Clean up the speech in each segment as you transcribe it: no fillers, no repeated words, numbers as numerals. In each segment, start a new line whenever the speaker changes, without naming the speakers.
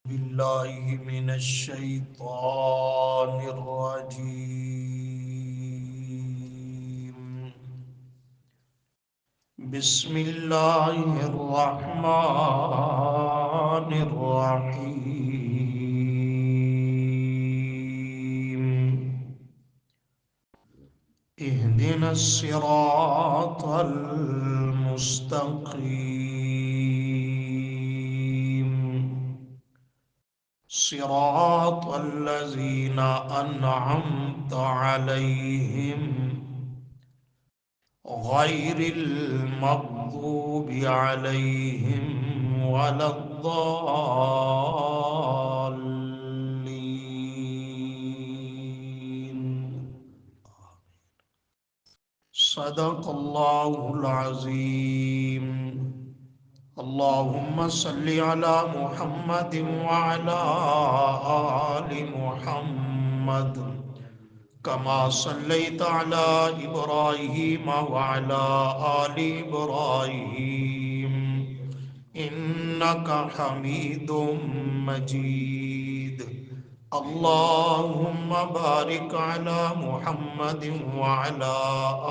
بالله من الشيطان الرجيم. بسم الله الرحمن الرحيم. اهدنا الصراط المستقيم صراط الذين أنعمت عليهم غير المغضوب عليهم ولا الضالين. صدق الله العظيم. اللهم صل على محمد وعلى آل محمد كما صليت على إبراهيم وعلى آل إبراهيم إنك حميد مجيد. اللهم بارك على محمد وعلى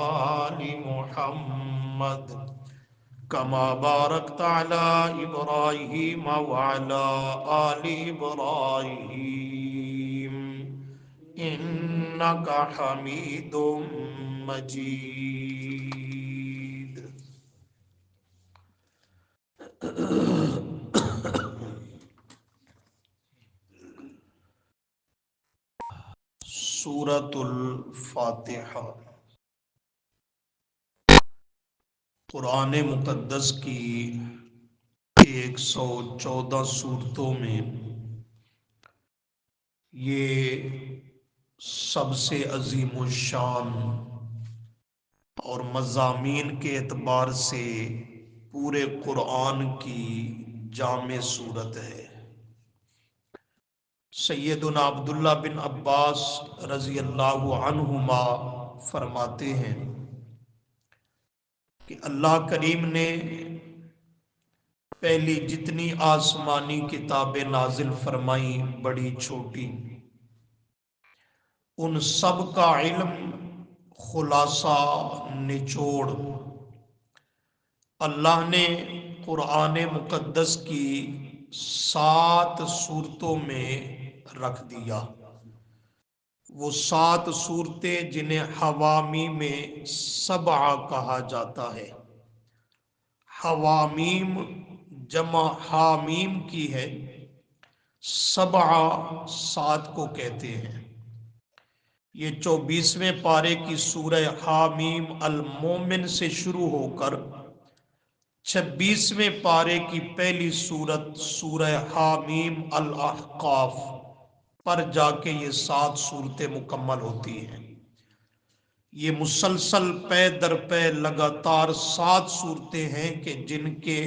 آل محمد كما باركت على إبراهيم وعلى آل إبراهيم إنك حميد مجيد. سورۃ الفاتحہ قرآن مقدس کی 114 صورتوں میں یہ سب سے عظیم الشان اور مضامین کے اعتبار سے پورے قرآن کی جامع صورت ہے۔ سیدنا عبداللہ بن عباس رضی اللہ عنہما فرماتے ہیں کہ اللہ کریم نے پہلی جتنی آسمانی کتابیں نازل فرمائیں بڑی چھوٹی، ان سب کا علم خلاصہ نچوڑ اللہ نے قرآن مقدس کی 7 صورتوں میں رکھ دیا۔ وہ 7 صورتیں جنہیں حوامیم 7 کہا جاتا ہے۔ حوامیم جمع حامیم کی ہے، 7 کو کہتے ہیں۔ یہ 24ویں پارے کی سورہ حامیم المومن سے شروع ہو کر 26ویں پارے کی پہلی سورت سورہ حامیم الاحقاف پر جا کے یہ 7 صورتیں مکمل ہوتی ہیں۔ یہ مسلسل پے در پے لگاتار 7 صورتیں ہیں کہ جن کے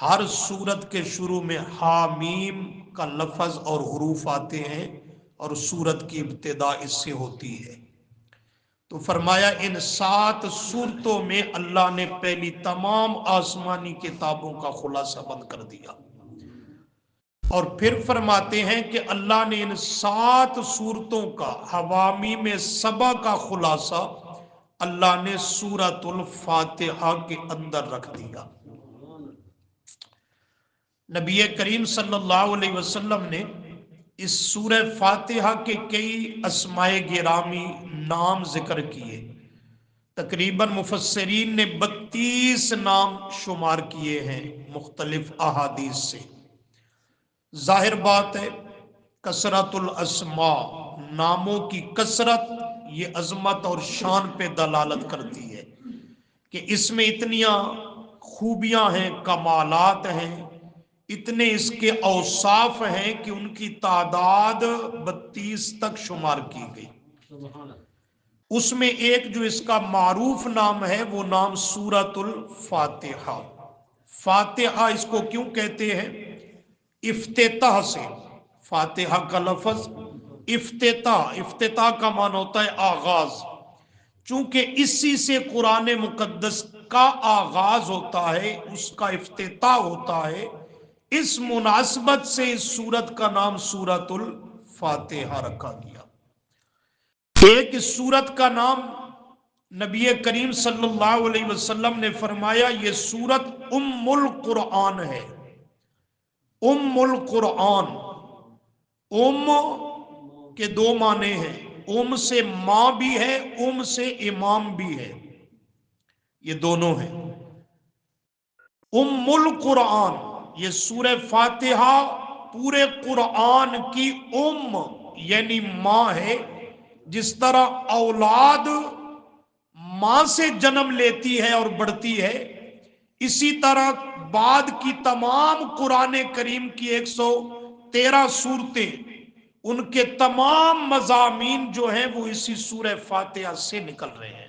ہر صورت کے شروع میں حامیم کا لفظ اور حروف آتے ہیں اور صورت کی ابتدا اس سے ہوتی ہے۔ تو فرمایا ان 7 صورتوں میں اللہ نے پہلی تمام آسمانی کتابوں کا خلاصہ بند کر دیا، اور پھر فرماتے ہیں کہ اللہ نے ان 7 صورتوں کا حوامیم 7 کا خلاصہ اللہ نے سورۃ الفاتحہ کے اندر رکھ دیا۔ نبی کریم صلی اللہ علیہ وسلم نے اس سورہ فاتحہ کے کئی اسماء گرامی نام ذکر کیے۔ تقریباً مفسرین نے 32 نام شمار کیے ہیں مختلف احادیث سے۔ ظاہر بات ہے کثرت الاسماء، ناموں کی کثرت یہ عظمت اور شان پہ دلالت کرتی ہے کہ اس میں اتنیاں خوبیاں ہیں، کمالات ہیں، اتنے اس کے اوصاف ہیں کہ ان کی تعداد 32 تک شمار کی گئی۔ اس میں ایک جو اس کا معروف نام ہے وہ نام سورۃ الفاتحہ۔ فاتحہ اس کو کیوں کہتے ہیں؟ افتتاح سے، فاتحہ کا لفظ افتتاح کا معنی ہوتا ہے آغاز۔ چونکہ اسی سے قرآن مقدس کا آغاز ہوتا ہے، اس کا افتتاح ہوتا ہے، اس مناسبت سے اس سورت کا نام سورۃ الفاتحہ رکھا گیا۔ ایک اس سورت کا نام نبی کریم صلی اللہ علیہ وسلم نے فرمایا یہ سورت ام القرآن ہے۔ ام القرآن، ام کے دو معنی ہیں، ام سے ماں بھی ہے، ام سے امام بھی ہے، یہ دونوں ہیں۔ ام القرآن، یہ سورہ فاتحہ پورے قرآن کی ام یعنی ماں ہے۔ جس طرح اولاد ماں سے جنم لیتی ہے اور بڑھتی ہے، اسی طرح بعد کی تمام قرآن کریم کی 113 سورتیں، ان کے تمام مضامین جو ہیں وہ اسی سورہ فاتحہ سے نکل رہے ہیں،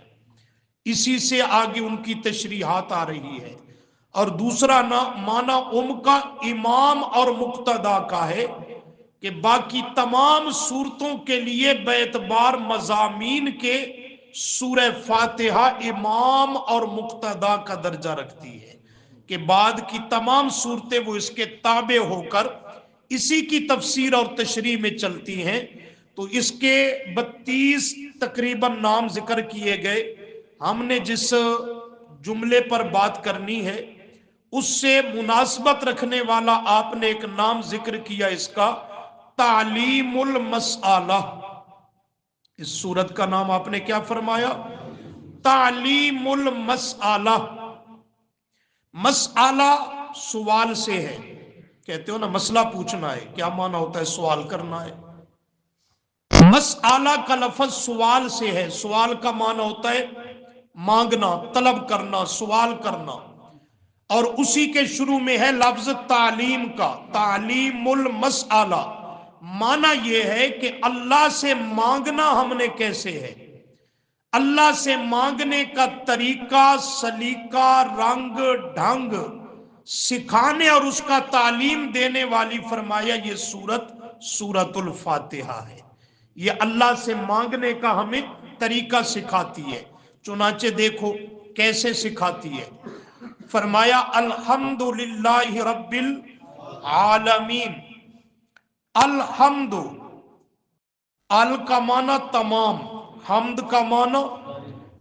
اسی سے آگے ان کی تشریحات آ رہی ہے۔ اور دوسرا معنی ام کا امام اور مقتدا کا ہے کہ باقی تمام صورتوں کے لیے باعتبار مضامین کے سورہ فاتحہ امام اور مقتدا کا درجہ رکھتی ہے، کہ بعد کی تمام صورتیں وہ اس کے تابع ہو کر اسی کی تفسیر اور تشریح میں چلتی ہیں۔ تو اس کے 32 تقریباً نام ذکر کیے گئے۔ ہم نے جس جملے پر بات کرنی ہے اس سے مناسبت رکھنے والا آپ نے ایک نام ذکر کیا اس کا، تعلیم المسئلہ۔ اس سورت کا نام آپ نے کیا فرمایا؟ تعلیم المسئلہ۔ مسئلہ سوال سے ہے، کہتے ہو نا مسئلہ پوچھنا ہے، کیا معنی ہوتا ہے؟ سوال کرنا ہے۔ مسئلہ کا لفظ سوال سے ہے، سوال کا معنی ہوتا ہے مانگنا، طلب کرنا، سوال کرنا، اور اسی کے شروع میں ہے لفظ تعلیم کا، تعلیم المسئلہ۔ معنی یہ ہے کہ اللہ سے مانگنا ہم نے کیسے ہے، اللہ سے مانگنے کا طریقہ، سلیقہ، رنگ ڈھنگ سکھانے اور اس کا تعلیم دینے والی فرمایا یہ سورۃ الفاتحہ ہے۔ یہ اللہ سے مانگنے کا ہمیں طریقہ سکھاتی ہے۔ چنانچہ دیکھو کیسے سکھاتی ہے۔ فرمایا الحمدللہ رب العالمین۔ الحمد، ال کا معنی تمام، حمد کا معنی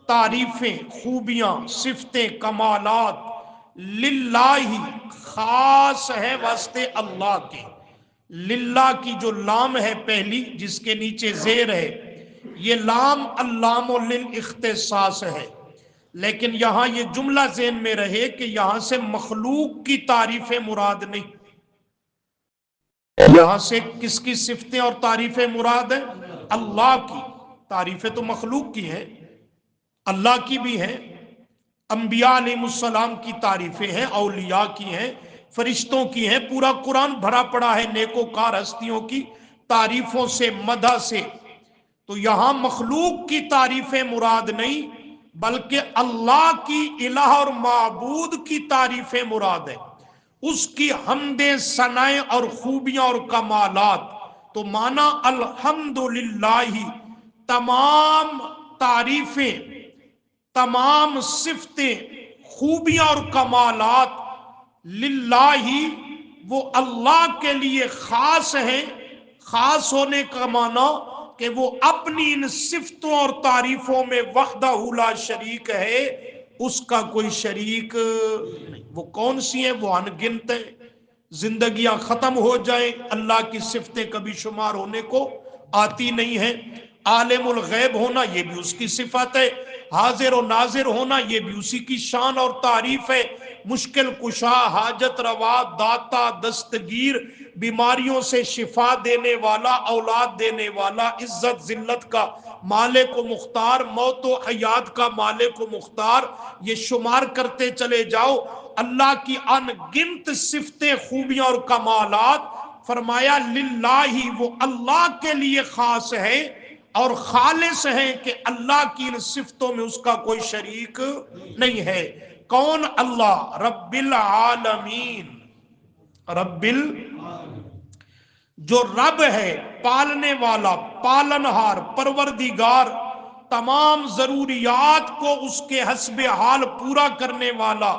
تعریفیں، خوبیاں، صفتیں، کمالات، للہ خاص ہے واسطے اللہ کے۔ للہ کی جو لام ہے پہلی جس کے نیچے زیر ہے، یہ لام اللام للاختصاص ہے، لیکن یہاں یہ جملہ ذہن میں رہے کہ یہاں سے مخلوق کی تعریفیں مراد نہیں، یہاں سے کس کی صفتیں اور تعریفیں مراد ہیں؟ اللہ کی۔ تعریفیں تو مخلوق کی ہیں، اللہ کی بھی ہیں، انبیاء علیہ السلام کی تعریفیں ہیں، اولیاء کی ہیں، فرشتوں کی ہیں، پورا قرآن بھرا پڑا ہے نیکوکار ہستیوں کی تعریفوں سے، مدح سے۔ تو یہاں مخلوق کی تعریفیں مراد نہیں بلکہ اللہ کی، الہ اور معبود کی تعریفیں مراد ہیں، اس کی حمدیں، ثنائیں اور خوبیاں اور کمالات۔ تو معنی الحمدللہ، تمام تعریفیں، تمام صفتیں، خوبیاں اور کمالات للہ، وہ اللہ کے لیے خاص ہیں۔ خاص ہونے کا معنی کہ وہ اپنی ان صفتوں اور تعریفوں میں وحدہ لا شریک ہے، اس کا کوئی شریک نہیں۔ وہ کون سی ہیں؟ وہ ان گنت ہیں، زندگیاں ختم ہو جائیں اللہ کی صفتیں کبھی شمار ہونے کو آتی نہیں ہیں۔ عالم الغیب ہونا یہ بھی اس کی صفت ہے، حاضر و ناظر ہونا یہ بھی اسی کی شان اور تعریف ہے، مشکل کشا، حاجت روا، داتا، دستگیر، بیماریوں سے شفا دینے والا، اولاد دینے والا، عزت ذلت کا مالک و مختار، موت و حیات کا مالک و مختار، یہ شمار کرتے چلے جاؤ اللہ کی ان گنت صفتیں، خوبیاں اور کمالات۔ فرمایا للہ، وہ اللہ کے لیے خاص ہے اور خالص ہے کہ اللہ کی ان صفتوں میں اس کا کوئی شریک نہیں ہے۔ کون؟ اللہ رب العالمین۔ رب جو رب ہے، پالنے والا، پالنہار، پروردگار، تمام ضروریات کو اس کے حسب حال پورا کرنے والا،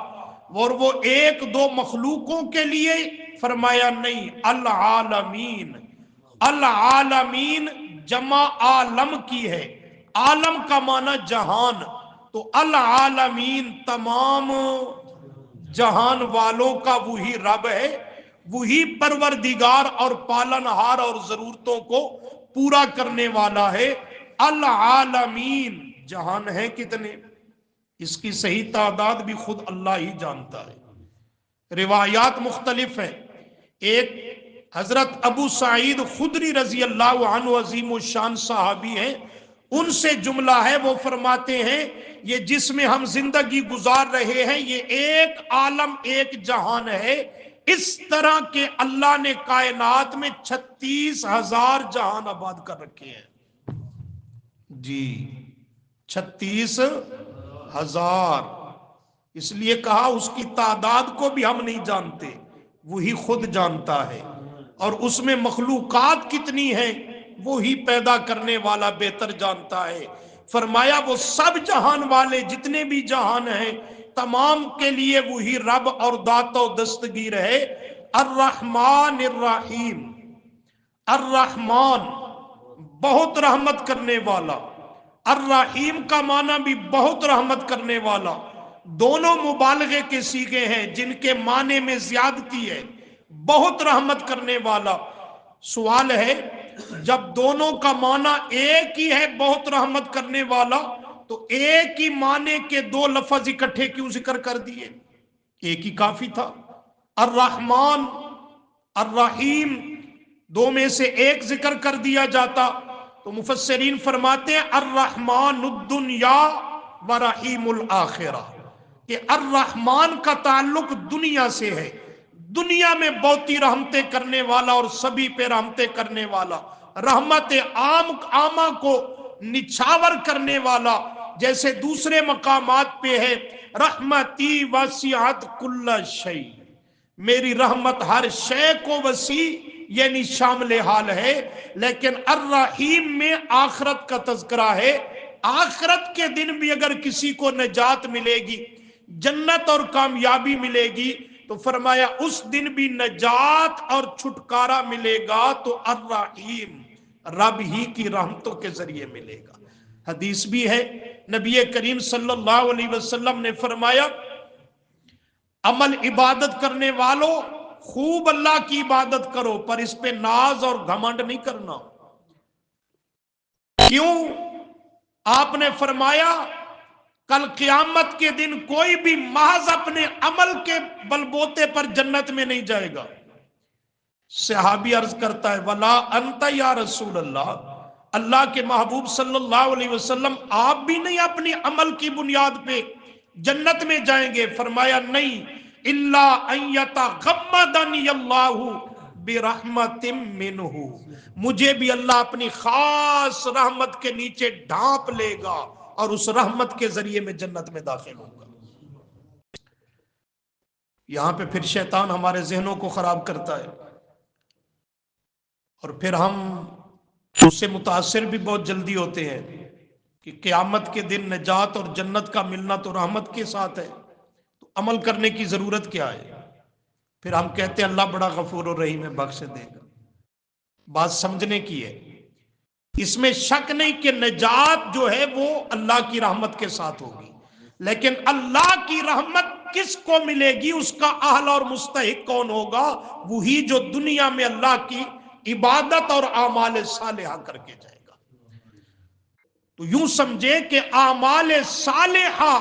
اور وہ ایک دو مخلوقوں کے لیے فرمایا نہیں، العالمین۔ العالمین جمع عالم کی ہے، عالم کا معنی جہان، تو العالمین تمام جہان والوں کا وہی رب ہے، وہی پروردگار اور پالنہار اور ضرورتوں کو پورا کرنے والا ہے۔ العالمین جہان ہے کتنے، اس کی صحیح تعداد بھی خود اللہ ہی جانتا ہے۔ روایات مختلف ہیں، ایک حضرت ابو سعید خدری رضی اللہ عنہ عظیم الشان صحابی ہیں، ان سے جملہ ہے، وہ فرماتے ہیں یہ جس میں ہم زندگی گزار رہے ہیں یہ ایک عالم ایک جہان ہے، اس طرح کے اللہ نے کائنات میں 36,000 جہان آباد کر رکھے ہیں جی، 36,000۔ اس لیے کہا اس کی تعداد کو بھی ہم نہیں جانتے، وہی خود جانتا ہے، اور اس میں مخلوقات کتنی ہیں وہی پیدا کرنے والا بہتر جانتا ہے۔ فرمایا وہ سب جہان والے جتنے بھی جہان ہیں تمام کے لیے وہی رب اور داتا و دستگیر ہے۔ الرحمن الرحیم، الرحمن بہت رحمت کرنے والا، الرحیم کا معنی بھی بہت رحمت کرنے والا، دونوں مبالغے کے صیغے ہیں جن کے معنی میں زیادتی ہے۔ بہت رحمت کرنے والا، سوال ہے جب دونوں کا معنی ایک ہی ہے بہت رحمت کرنے والا، تو ایک ہی معنی کے دو لفظ اکٹھے کیوں ذکر کر دیے؟ ایک ہی کافی تھا۔ الرحمن الرحیم دو میں سے ایک ذکر کر دیا جاتا تو مفسرین فرماتے ہیں الرحمن الدنیا ورحیم الآخرہ، کہ الرحمن کا تعلق دنیا سے ہے، دنیا میں بہتی رحمتیں کرنے والا اور سبھی پہ رحمتیں کرنے والا، رحمت عامہ کو نچھاور کرنے والا، جیسے دوسرے مقامات پہ ہے رحمتی وسعت کل شیء، میری رحمت ہر شے کو وسیع یعنی شامل حال ہے۔ لیکن الرحیم میں آخرت کا تذکرہ ہے، آخرت کے دن بھی اگر کسی کو نجات ملے گی، جنت اور کامیابی ملے گی، تو فرمایا اس دن بھی نجات اور چھٹکارا ملے گا تو الرحیم رب ہی کی رحمتوں کے ذریعے ملے گا۔ حدیث بھی ہے، نبی کریم صلی اللہ علیہ وسلم نے فرمایا عمل عبادت کرنے والوں خوب اللہ کی عبادت کرو پر اس پہ ناز اور گھمنڈ نہیں کرنا۔ کیوں؟ آپ نے فرمایا کل قیامت کے دن کوئی بھی محض اپنے عمل کے بلبوتے پر جنت میں نہیں جائے گا۔ صحابی عرض کرتا ہے ولا انت یا رسول اللہ، اللہ کے محبوب صلی اللہ علیہ وسلم آپ بھی نہیں اپنی عمل کی بنیاد پہ جنت میں جائیں گے؟ فرمایا نہیں، الا ان یتغمدنی اللہ برحمت منہ، مجھے بھی اللہ اپنی خاص رحمت کے نیچے ڈھانپ لے گا اور اس رحمت کے ذریعے میں جنت میں داخل ہوں گا۔ یہاں پہ پھر شیطان ہمارے ذہنوں کو خراب کرتا ہے اور پھر ہم اس سے متاثر بھی بہت جلدی ہوتے ہیں کہ قیامت کے دن نجات اور جنت کا ملنا تو رحمت کے ساتھ ہے، تو عمل کرنے کی ضرورت کیا ہے؟ پھر ہم کہتے ہیں اللہ بڑا غفور و رحیم ہے، بخش دے گا۔ بات سمجھنے کی ہے، اس میں شک نہیں کہ نجات جو ہے وہ اللہ کی رحمت کے ساتھ ہوگی، لیکن اللہ کی رحمت کس کو ملے گی، اس کا اہل اور مستحق کون ہوگا؟ وہی جو دنیا میں اللہ کی عبادت اور اعمال صالحہ کر کے جائے گا۔ تو یوں سمجھے کہ اعمال صالحہ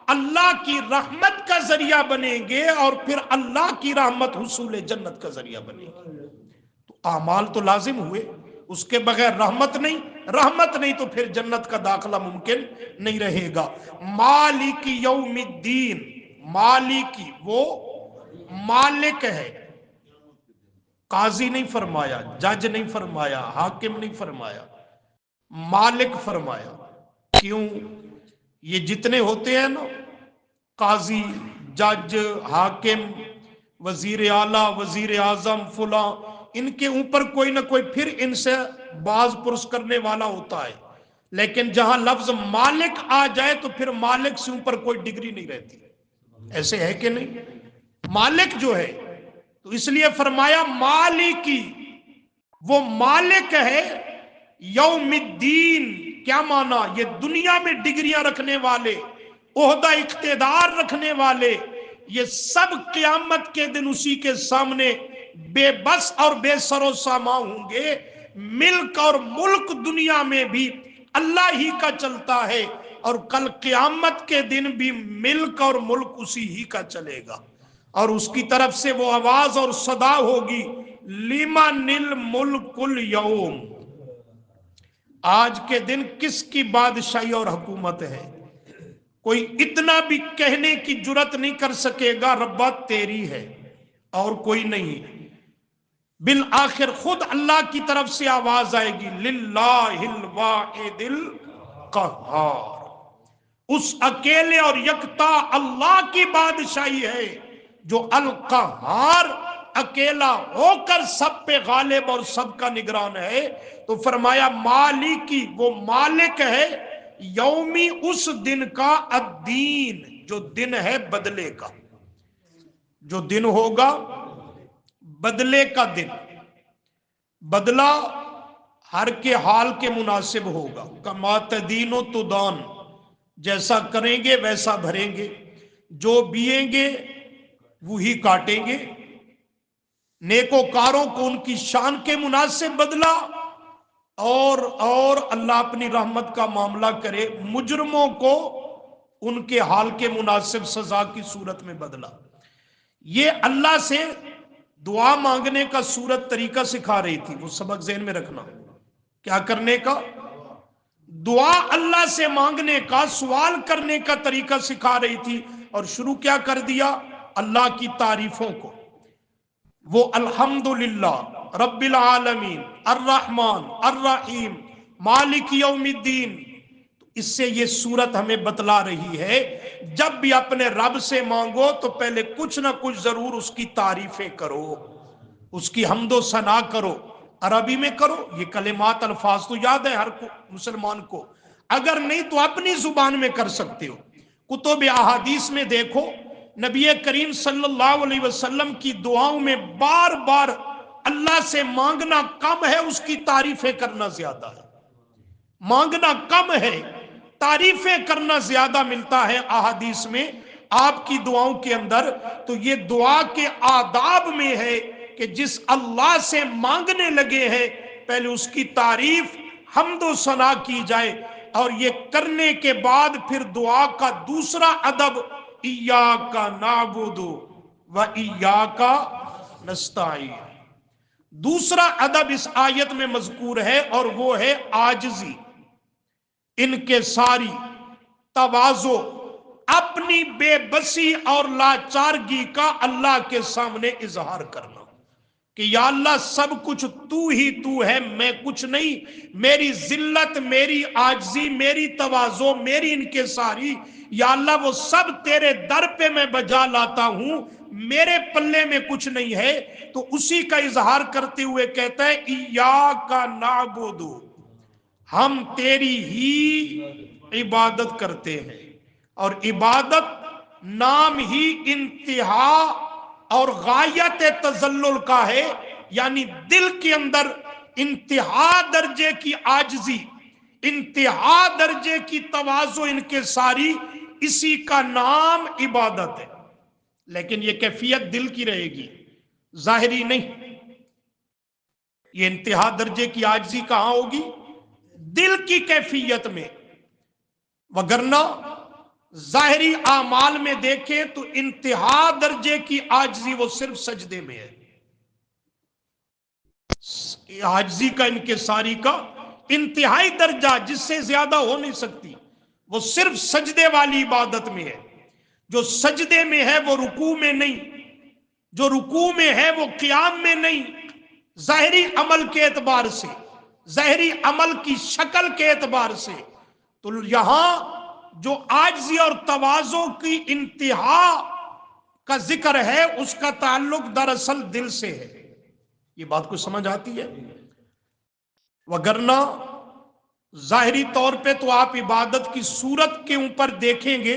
اللہ کی رحمت کا ذریعہ بنیں گے اور پھر اللہ کی رحمت حصول جنت کا ذریعہ بنے گی۔ تو اعمال تو لازم ہوئے، اس کے بغیر رحمت نہیں، رحمت نہیں تو پھر جنت کا داخلہ ممکن نہیں رہے گا۔ مالک یوم الدین، مالکی وہ مالک ہے، قاضی نہیں فرمایا، جج نہیں فرمایا، حاکم نہیں فرمایا، مالک فرمایا۔ کیوں؟ یہ جتنے ہوتے ہیں نا، قاضی، جج، حاکم، وزیر اعلیٰ، وزیر اعظم، فلاں، ان کے اوپر کوئی نہ کوئی پھر ان سے باز پرس کرنے والا ہوتا ہے، لیکن جہاں لفظ مالک آ جائے تو پھر مالک سے اوپر کوئی ڈگری نہیں رہتی۔ ایسے ہے کہ نہیں؟ مالک جو ہے تو اس لیے فرمایا مالکی، وہ مالک ہے یوم الدین. کیا مانا؟ یہ دنیا میں ڈگریاں رکھنے والے، عہدہ اقتدار رکھنے والے، یہ سب قیامت کے دن اسی کے سامنے بے بس اور بے سر و ساما ہوں گے. ملک اور ملک دنیا میں بھی اللہ ہی کا چلتا ہے، اور کل قیامت کے دن بھی ملک اور ملک اسی ہی کا چلے گا. اور اس کی طرف سے وہ آواز اور صدا ہوگی، لمن الملک اليوم. آج کے دن کس کی بادشاہی اور حکومت ہے؟ کوئی اتنا بھی کہنے کی جرت نہیں کر سکے گا ربا تیری ہے، اور کوئی نہیں. بالآخر خود اللہ کی طرف سے آواز آئے گی، للہ الواحد القہار. اس اکیلے اور یکتا اللہ کی بادشاہی ہے جو القہار، اکیلا ہو کر سب پہ غالب اور سب کا نگران ہے. تو فرمایا مالکی، وہ مالک ہے یومی، اس دن کا، الدین، جو دن ہے بدلے کا، جو دن ہوگا بدلے کا دن. بدلہ ہر کے حال کے مناسب ہوگا. کما تدین و تدان، جیسا کریں گے ویسا بھریں گے، جو بیئیں گے وہی کاٹیں گے. نیکوکاروں کو ان کی شان کے مناسب بدلہ، اور اللہ اپنی رحمت کا معاملہ کرے، مجرموں کو ان کے حال کے مناسب سزا کی صورت میں بدلہ. یہ اللہ سے دعا مانگنے کا صورت طریقہ سکھا رہی تھی، وہ سبق ذہن میں رکھنا. کیا کرنے کا؟ دعا اللہ سے مانگنے کا، سوال کرنے کا طریقہ سکھا رہی تھی. اور شروع کیا کر دیا؟ اللہ کی تعریفوں کو. وہ الحمدللہ رب العالمین الرحمن الرحیم مالک یوم الدین. اس سے یہ صورت ہمیں بتلا رہی ہے جب بھی اپنے رب سے مانگو تو پہلے کچھ نہ کچھ ضرور اس کی تعریفیں کرو، اس کی حمد و ثنا کرو. عربی میں کرو. یہ کلمات الفاظ تو یاد ہے ہر مسلمان کو، اگر نہیں تو اپنی زبان میں کر سکتے ہو. کتب احادیث میں دیکھو، نبی کریم صلی اللہ علیہ وسلم کی دعاؤں میں بار بار اللہ سے مانگنا کم ہے، اس کی تعریفیں کرنا زیادہ ہے. مانگنا کم ہے، تعریفیں کرنا زیادہ ملتا ہے احادیث میں آپ کی دعاؤں کے اندر. تو یہ دعا کے آداب میں ہے کہ جس اللہ سے مانگنے لگے ہیں پہلے اس کی تعریف، حمد و ثنا کی جائے. اور یہ کرنے کے بعد پھر دعا کا دوسرا ادب، ایاک نعبد و ایاک نستعین. دوسرا ادب اس آیت میں مذکور ہے، اور وہ ہے عاجزی، انکساری، تواضع، اپنی بے بسی اور لاچارگی کا اللہ کے سامنے اظہار کرنا کہ یا اللہ سب کچھ تو ہی تو ہے، میں کچھ نہیں. میری ذلت، میری عاجزی، میری تواضع، میری انکساری، یا اللہ وہ سب تیرے در پہ میں بجا لاتا ہوں، میرے پلے میں کچھ نہیں ہے. تو اسی کا اظہار کرتے ہوئے کہتا ہے ایاک نعبد، ہم تیری ہی عبادت کرتے ہیں. اور عبادت نام ہی انتہا اور غایت تذلل کا ہے، یعنی دل کے اندر انتہا درجے کی عاجزی، انتہا درجے کی تواضع، انکساری، اسی کا نام عبادت ہے. لیکن یہ کیفیت دل کی رہے گی، ظاہری نہیں. یہ انتہا درجے کی عاجزی کہاں ہوگی؟ دل کی کیفیت میں. وگرنہ ظاہری اعمال میں دیکھیں تو انتہا درجے کی عاجزی وہ صرف سجدے میں ہے. عاجزی کا، انکساری کا انتہائی درجہ جس سے زیادہ ہو نہیں سکتی، وہ صرف سجدے والی عبادت میں ہے. جو سجدے میں ہے وہ رکوع میں نہیں، جو رکوع میں ہے وہ قیام میں نہیں. ظاہری عمل کے اعتبار سے، ظاہری عمل کی شکل کے اعتبار سے تو یہاں جو عاجزی اور تواضع کی انتہا کا ذکر ہے اس کا تعلق دراصل دل سے ہے. یہ بات کو سمجھ آتی ہے؟ وگرنہ ظاہری طور پہ تو آپ عبادت کی صورت کے اوپر دیکھیں گے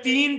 3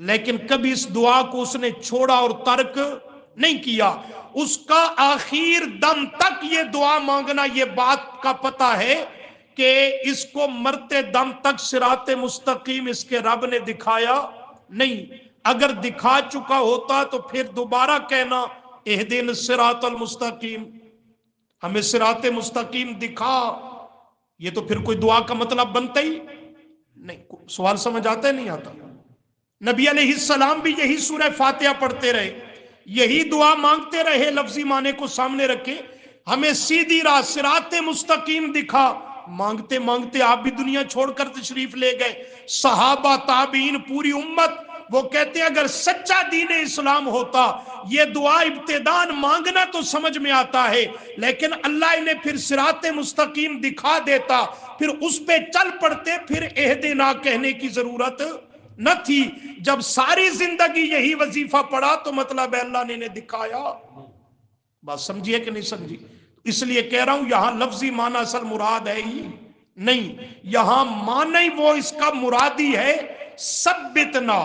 لیکن کبھی اس دعا کو اس نے چھوڑا اور ترک نہیں کیا. اس کا آخر دم تک یہ دعا مانگنا، یہ بات کا پتہ ہے کہ اس کو مرتے دم تک صراط مستقیم اس کے رب نے دکھایا نہیں. اگر دکھا چکا ہوتا تو پھر دوبارہ کہنا اہدنا الصراط المستقیم، ہمیں صراط مستقیم دکھا، یہ تو پھر کوئی دعا کا مطلب بنتا ہی نہیں. سوال سمجھ آتا ہے نہیں آتا؟ نبی علیہ السلام بھی یہی سورہ فاتحہ پڑھتے رہے، یہی دعا مانگتے رہے، لفظی معنی کو سامنے رکھے، ہمیں سیدھی راہ صراط مستقیم دکھا. مانگتے مانگتے آپ بھی دنیا چھوڑ کر تشریف لے گئے. صحابہ، تابعین، پوری امت، وہ کہتے ہیں اگر سچا دین اسلام ہوتا یہ دعا ابتدان مانگنا تو سمجھ میں آتا ہے، لیکن اللہ انہیں پھر صراط مستقیم دکھا دیتا، پھر اس پہ چل پڑتے، پھر اہدنا کہنے کی ضرورت نہ تھی. جب ساری زندگی یہی وظیفہ پڑھا تو مطلب ہے اللہ نے انہیں دکھایا. بات سمجھیے کہ نہیں سمجھی؟ اس لیے کہہ رہا ہوں یہاں لفظی معنی اصل مراد ہے ہی نہیں، یہاں معنی وہ اس کا مرادی ہے ثبتنا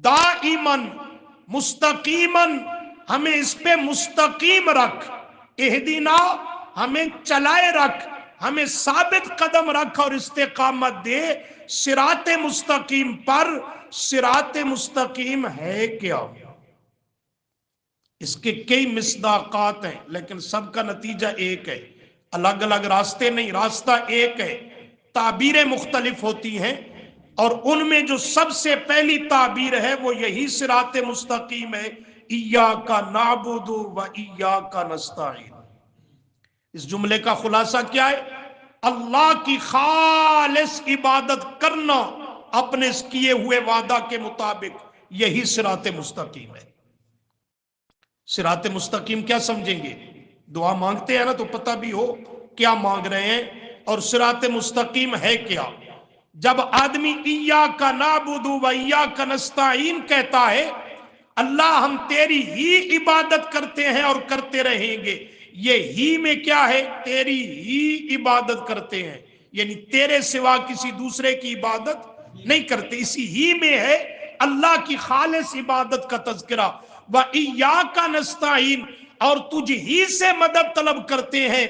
دائماً مستقیماً، ہمیں اس پہ مستقیم رکھ، اہدینا ہمیں چلائے رکھ، ہمیں ثابت قدم رکھ اور استقامت دے صراط مستقیم پر. صراط مستقیم ہے کیا؟ اس کے کئی مصداقات ہیں لیکن سب کا نتیجہ ایک ہے، الگ الگ راستے نہیں، راستہ ایک ہے. تعبیریں مختلف ہوتی ہیں اور ان میں جو سب سے پہلی تعبیر ہے وہ یہی صراط مستقیم ہے، ایاک نعبد و ایاک نستعین. اس جملے کا خلاصہ کیا ہے؟ اللہ کی خالص عبادت کرنا اپنے اس کیے ہوئے وعدہ کے مطابق، یہی صراط مستقیم ہے. صراط مستقیم کیا سمجھیں گے؟ دعا مانگتے ہیں نا تو پتہ بھی ہو کیا مانگ رہے ہیں، اور صراط مستقیم ہے کیا. جب آدمی ایاک نعبد و ایاک نستعین کہتا ہے، اللہ ہم تیری ہی عبادت کرتے ہیں اور کرتے رہیں گے، یہ ہی میں کیا ہے؟ تیری ہی عبادت کرتے ہیں، یعنی تیرے سوا کسی دوسرے کی عبادت نہیں کرتے. اسی ہی میں ہے اللہ کی خالص عبادت کا تذکرہ. وَإِيَّاكَ نَسْتَعِينُ، اور تجھ ہی سے مدد طلب کرتے ہیں،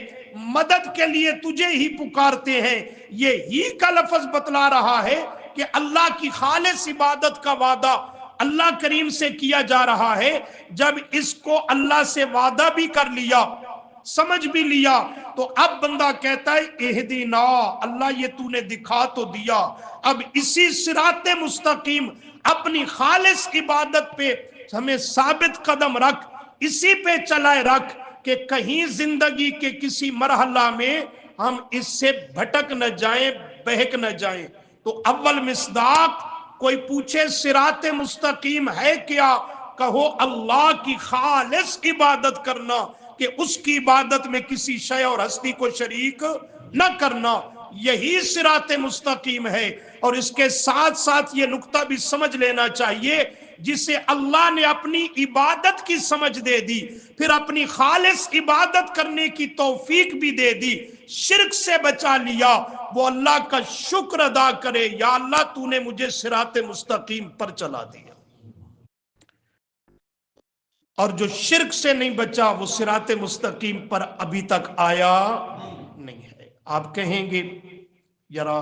مدد کے لیے تجھے ہی پکارتے ہیں. یہ ہی کا لفظ بتلا رہا ہے کہ اللہ کی خالص عبادت کا وعدہ اللہ کریم سے کیا جا رہا ہے. جب اس کو اللہ سے وعدہ بھی کر لیا، سمجھ بھی لیا، تو اب بندہ کہتا ہے اہدینا، اللہ یہ تو نے دکھا تو دیا، اب اسی صراط مستقیم اپنی خالص عبادت پہ ہمیں ثابت قدم رکھ، اسی پہ چلائے رکھ کہ کہیں زندگی کے کسی مرحلہ میں ہم اس سے بھٹک نہ جائیں، بہک نہ جائیں. تو اول مصداق، کوئی پوچھے صراط مستقیم ہے کیا، کہو اللہ کی خالص عبادت کرنا، کہ اس کی عبادت میں کسی شے اور ہستی کو شریک نہ کرنا، یہی صراط مستقیم ہے. اور اس کے ساتھ ساتھ یہ نقطہ بھی سمجھ لینا چاہیے، جسے اللہ نے اپنی عبادت کی سمجھ دے دی، پھر اپنی خالص عبادت کرنے کی توفیق بھی دے دی، شرک سے بچا لیا، وہ اللہ کا شکر ادا کرے، یا اللہ تو نے مجھے صراط مستقیم پر چلا دیا. اور جو شرک سے نہیں بچا وہ صراط مستقیم پر ابھی تک آیا نہیں ہے. آپ کہیں گے یرا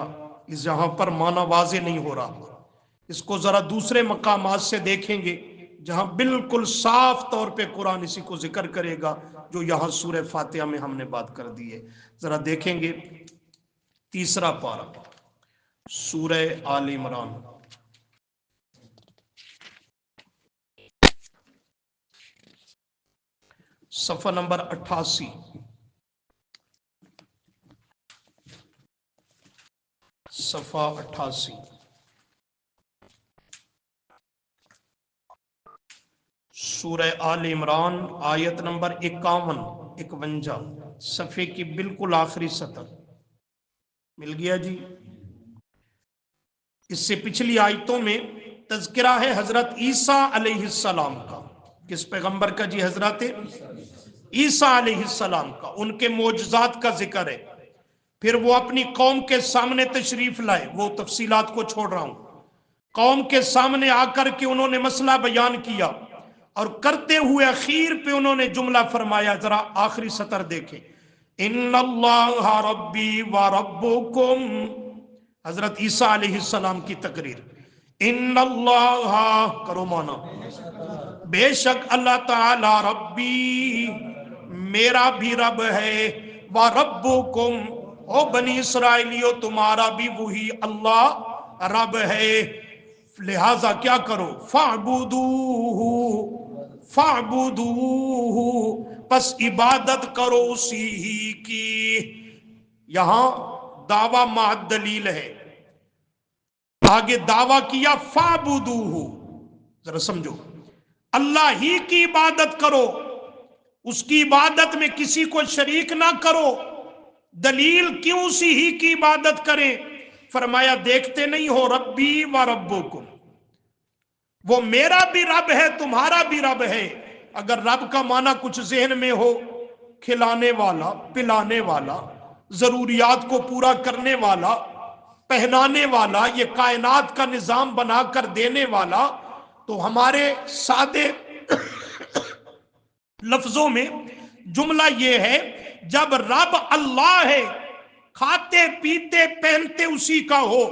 اس جہاں پر معنی واضح نہیں ہو رہا، اس کو ذرا دوسرے مقامات سے دیکھیں گے جہاں بالکل صاف طور پہ قرآن اسی کو ذکر کرے گا جو یہاں سورہ فاتحہ میں ہم نے بات کر دی ہے. ذرا دیکھیں گے تیسرا پارہ سورہ آل عمران، صفحہ نمبر 88، صفحہ 88. سورہ آل عمران آیت نمبر 51 صفحے کی بالکل آخری سطر. مل گیا جی؟ اس سے پچھلی آیتوں میں تذکرہ ہے حضرت عیسیٰ علیہ السلام کا. کس پیغمبر کا جی؟ حضرت عیسیٰ علیہ السلام کا. ان کے معجزات کا ذکر ہے. پھر وہ اپنی قوم کے سامنے تشریف لائے، وہ تفصیلات کو چھوڑ رہا ہوں. قوم کے سامنے آ کر کے انہوں نے مسئلہ بیان کیا اور کرتے ہوئے اخیر پہ انہوں نے جملہ فرمایا، ذرا آخری سطر دیکھیں، ان اللہ ربی و ربکم، حضرت عیسیٰ علیہ السلام کی تقریر، ان اللہ کرو مانا، بے شک اللہ تعالی ربی میرا بھی رب ہے، و ربکم او بنی اسرائیلیو تمہارا بھی وہی اللہ رب ہے، لہذا کیا کرو، فاعبدوہ فاعبدوہ پس عبادت کرو اسی ہی کی۔ یہاں دعویٰ مع دلیل ہے، آگے دعویٰ کیا فاعبدوہ، ذرا سمجھو، اللہ ہی کی عبادت کرو، اس کی عبادت میں کسی کو شریک نہ کرو۔ دلیل کیوں اسی ہی کی عبادت کریں؟ فرمایا دیکھتے نہیں ہو ربی و ربکم، وہ میرا بھی رب ہے تمہارا بھی رب ہے۔ اگر رب کا معنی کچھ ذہن میں ہو، کھلانے والا، پلانے والا، ضروریات کو پورا کرنے والا، پہنانے والا، یہ کائنات کا نظام بنا کر دینے والا، تو ہمارے سادے لفظوں میں جملہ یہ ہے، جب رب اللہ ہے، کھاتے پیتے پہنتے اسی کا ہو،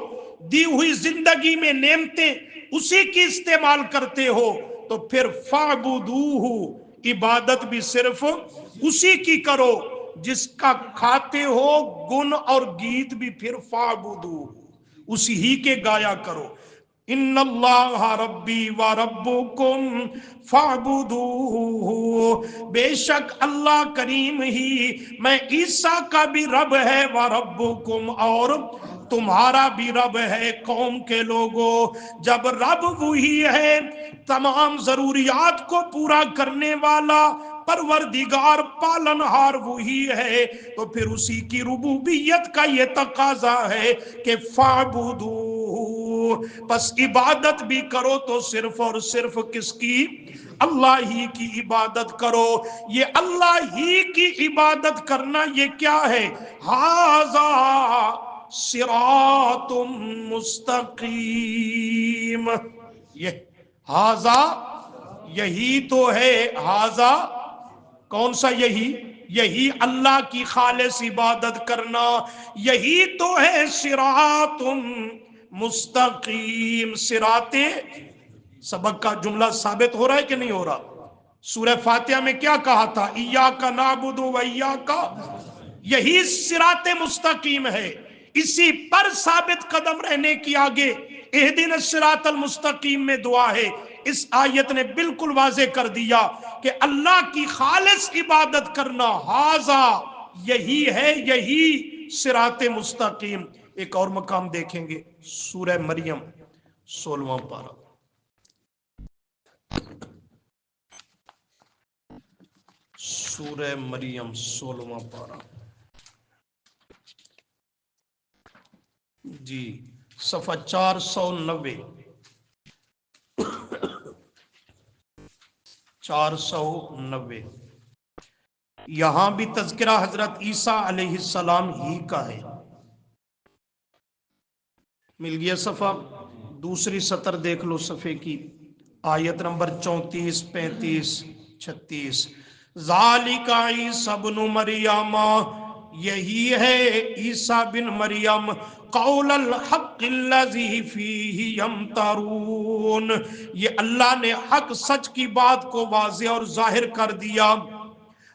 دی ہوئی زندگی میں نعمتیں اسی کی استعمال کرتے ہو، تو پھر فاعبدوہ عبادت بھی صرف اسی کی کرو، جس کا کھاتے ہو گن اور گیت بھی پھر فاعبدوہ اسی ہی کے گایا کرو۔ ان اللہ ربی و ربکم فاعبدوہ، بے شک اللہ کریم ہی میں عیسیٰ کا بھی رب ہے، و ربکم اور تمہارا بھی رب ہے۔ قوم کے لوگوں، جب رب وہی ہے، تمام ضروریات کو پورا کرنے والا، پروردگار پالنہار وہی ہے، تو پھر اسی کی ربوبیت کا یہ تقاضا ہے کہ فاعبدوہ، پس عبادت بھی کرو تو صرف اور صرف کس کی؟ اللہ ہی کی عبادت کرو۔ یہ اللہ ہی کی عبادت کرنا یہ کیا ہے؟ ھذا صراط مستقیم، یہ ھذا یہی تو ہے، ھذا کون سا یہی؟ یہی اللہ کی خالص عبادت کرنا، یہی تو ہے صراط مستقیم۔ صراط، سبق کا جملہ ثابت ہو رہا ہے کہ نہیں ہو رہا؟ سورہ فاتحہ میں کیا کہا تھا؟ ایاک نعبد و ایاک، یہی صراط مستقیم ہے، اسی پر ثابت قدم رہنے کی آگے اہدنا الصراط المستقیم میں دعا ہے۔ اس آیت نے بالکل واضح کر دیا کہ اللہ کی خالص عبادت کرنا ھذا یہی ہے، یہی صراط مستقیم۔ ایک اور مقام دیکھیں گے، سورہ مریم 16واں پارہ، سورہ مریم 16واں پارہ، جی صفحہ 490، 490۔ یہاں بھی تذکرہ حضرت عیسیٰ علیہ السلام ہی کا ہے۔ مل گیا صفحہ؟ دوسری سطر دیکھ لو صفحے کی، آیت نمبر 34، 35، 36۔ ذالک عیسیٰ ابن مریم، یہی ہے عیسیٰ بن مریم، قول الحق الذی فیہ یمترون، یہ اللہ نے حق سچ کی بات کو واضح اور ظاہر کر دیا۔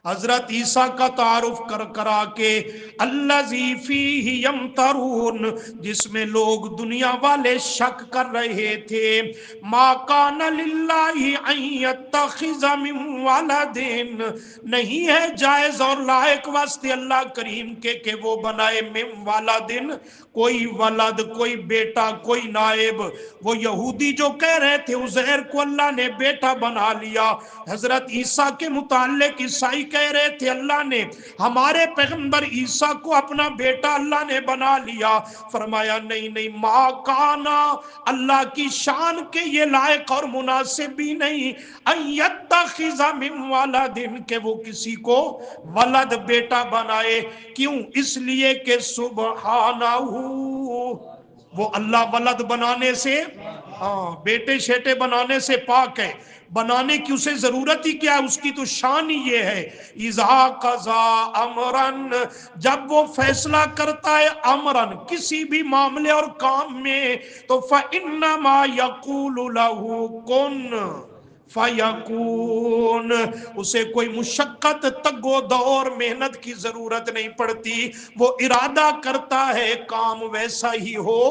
حضرت عیسیٰ کا تعارف کرا کے الذی فیہ یمترون، جس میں لوگ دنیا والے شک کر رہے تھے، ما کان للہ ان یتخذ من ولد، نہیں ہے جائز اور لائق واسطے اللہ کریم کے کہ وہ بنائے من ولد، کوئی ولد، کوئی بیٹا، کوئی نائب۔ وہ یہودی جو کہہ رہے تھے عزیر کو اللہ نے بیٹا بنا لیا، حضرت عیسیٰ کے متعلق عیسائی کہہ رہے تھے اللہ نے ہمارے پیغمبر عیسیٰ کو اپنا بیٹا اللہ نے بنا لیا۔ فرمایا نہیں نہیں، ما کانا، اللہ کی شان کے یہ لائق اور مناسب بھی نہیں، ان یتخذ من ولد، کہ وہ کسی کو ولد بیٹا بنائے۔ کیوں؟ اس لیے کہ سبحانہ، وہ اللہ ولد بنانے سے، ہاں بیٹے شیٹے بنانے سے پاک ہے، بنانے کی اسے ضرورت ہی کیا ہے، اس کی تو شان ہی یہ ہے، اذا قضا امرن، جب وہ فیصلہ کرتا ہے امرن کسی بھی معاملے اور کام میں، تو فَإِنَّمَا يَقُولُ لَهُ كُن فَيَكُونُ، اسے کوئی مشقت تگ و دور محنت کی ضرورت نہیں پڑتی، وہ ارادہ کرتا ہے کام ویسا ہی ہو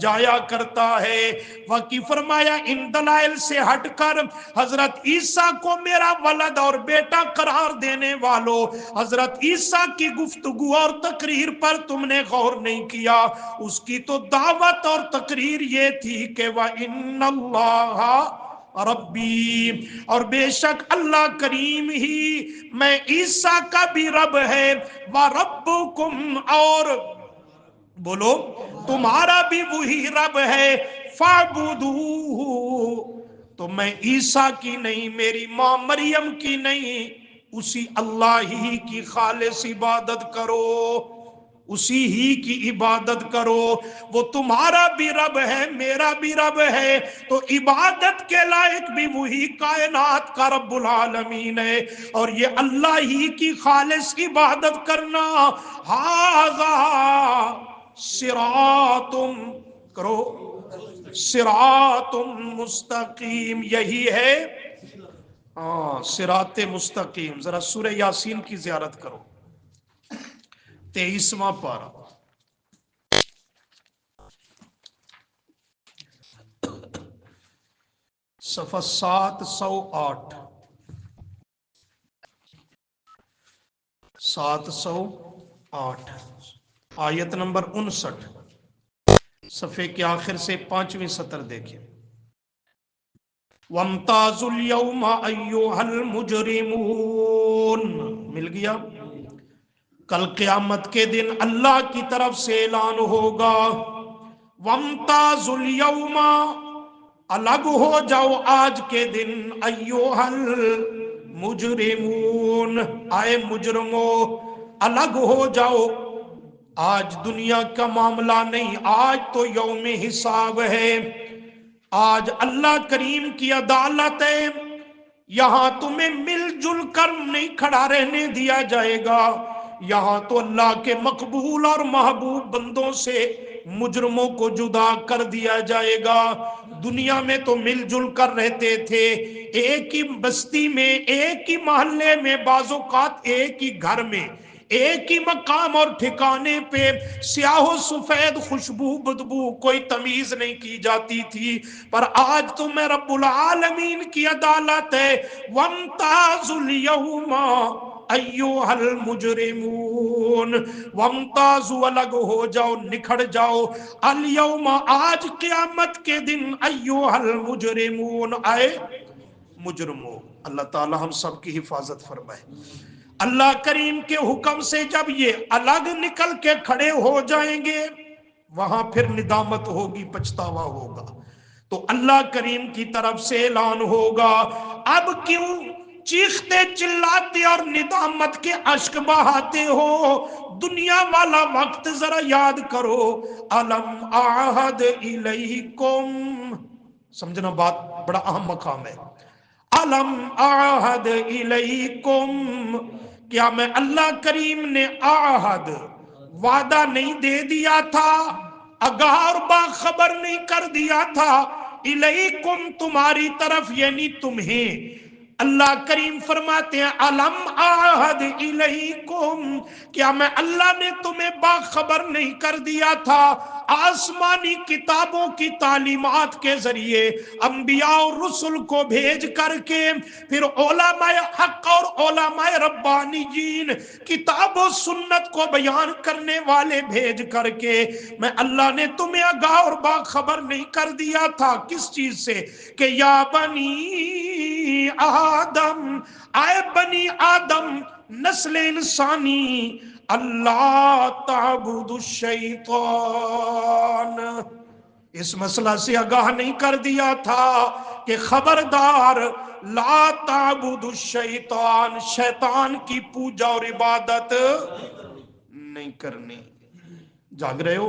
جایا کرتا ہے۔ واقعی فرمایا ان دلائل سے ہٹ کر حضرت عیسیٰ کو میرا ولد اور بیٹا قرار دینے والوں، حضرت عیسیٰ کی گفتگو اور تقریر پر تم نے غور نہیں کیا، اس کی تو دعوت اور تقریر یہ تھی کہ وَإِنَّ اللَّهَ ربی، اور بے شک اللہ کریم ہی میں عیسیٰ کا بھی رب ہے، وَرَبُّكُمْ، اور بولو تمہارا بھی وہی رب ہے، فَاعْبُدُوهُ، تو میں عیسیٰ کی نہیں، میری ماں مریم کی نہیں، اسی اللہ ہی کی خالص عبادت کرو، اسی ہی کی عبادت کرو، وہ تمہارا بھی رب ہے میرا بھی رب ہے، تو عبادت کے لائق بھی وہی کائنات کا رب العالمین ہے، اور یہ اللہ ہی کی خالص عبادت کرنا، ھذا صراطم، کرو صراط مستقیم، یہی ہے ہاں صراط مستقیم۔ ذرا سورہ یاسین کی زیارت کرو، 23واں پارہ، صفحہ 708، 708 آیت نمبر 59، صفحے کے آخر سے 5ویں سطر دیکھیں۔ وَامْتَازُوا الْيَوْمَ أَيُّهَا الْمُجْرِمُونَ، مل گیا؟ کل قیامت کے دن اللہ کی طرف سے اعلان ہوگا، وَامْتَازُوا الْيَوْمَ، الگ ہو جاؤ آج کے دن، أَيُّهَا الْمُجْرِمُونَ، آئے مجرمو الگ ہو جاؤ، آج دنیا کا معاملہ نہیں، آج تو یوم حساب ہے، آج اللہ کریم کی عدالت ہے، یہاں تمہیں مل جل کر نہیں کھڑا رہنے دیا جائے گا، یہاں تو اللہ کے مقبول اور محبوب بندوں سے مجرموں کو جدا کر دیا جائے گا۔ دنیا میں تو مل جل کر رہتے تھے، ایک ہی بستی میں، ایک ہی محلے میں، بعض اوقات ایک ہی گھر میں، ایک ہی مقام اور ٹھکانے پہ، سیاہ و سفید، خوشبو بدبو، کوئی تمیز نہیں کی جاتی تھی، پر آج تو میں رب العالمین کی عدالت ہے، وَامْتَازُوا الْيَوْمَ أَيُّهَا الْمُجْرِمُونَ، وَامْتَازُوا، الگ ہو جاؤ، نکھڑ جاؤ، الْيَوْمَ، آج قیامت کے دن، أَيُّهَا الْمُجْرِمُونَ، آئے مجرموں۔ اللہ تعالی ہم سب کی حفاظت فرمائے۔ اللہ کریم کے حکم سے جب یہ الگ نکل کے کھڑے ہو جائیں گے، وہاں پھر ندامت ہوگی، پچھتاوا ہوگا، تو اللہ کریم کی طرف سے اعلان ہوگا، اب کیوں چیختے چلاتے اور ندامت کے اشک بہاتے ہو، دنیا والا وقت ذرا یاد کرو، الم اعہد الیکم، سمجھنا بات بڑا اہم مقام ہے، الم اعہد الیکم، کیا میں اللہ کریم نے اعہد، وعدہ نہیں دے دیا تھا، آگاہ اور باخبر نہیں کر دیا تھا، الیکم، تمہاری طرف، یعنی تمہیں، اللہ کریم فرماتے ہیں الم اعہد الیکم، کیا میں اللہ نے تمہیں باخبر نہیں کر دیا تھا، آسمانی کتابوں کی تعلیمات کے ذریعے انبیاء اور رسل کو بھیج کر کے، پھر علماء حق اور علماء ربانیین، کتاب و سنت کو بیان کرنے والے بھیج کر کے، میں اللہ نے تمہیں آگاہ اور باخبر نہیں کر دیا تھا، کس چیز سے، کہ یا بنی آدم، آئے بنی آدم، نسل انسانی، اللہ تعبد الشیطان، اس مسئلہ سے آگاہ نہیں کر دیا تھا کہ خبردار، لا تعبد الشیطان، شیطان کی پوجا اور عبادت نہیں کرنی۔ جاگ رہے ہو؟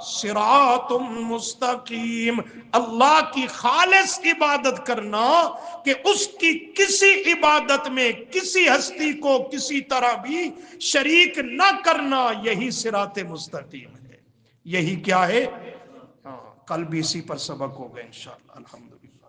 صراط مستقیم، اللہ کی خالص عبادت کرنا کہ اس کی کسی عبادت میں کسی ہستی کو کسی طرح بھی شریک نہ کرنا، یہی صراط مستقیم ہے، یہی کیا ہے؟ ہاں، کل بھی اسی پر سبق ہوگا انشاءاللہ۔ الحمدللہ۔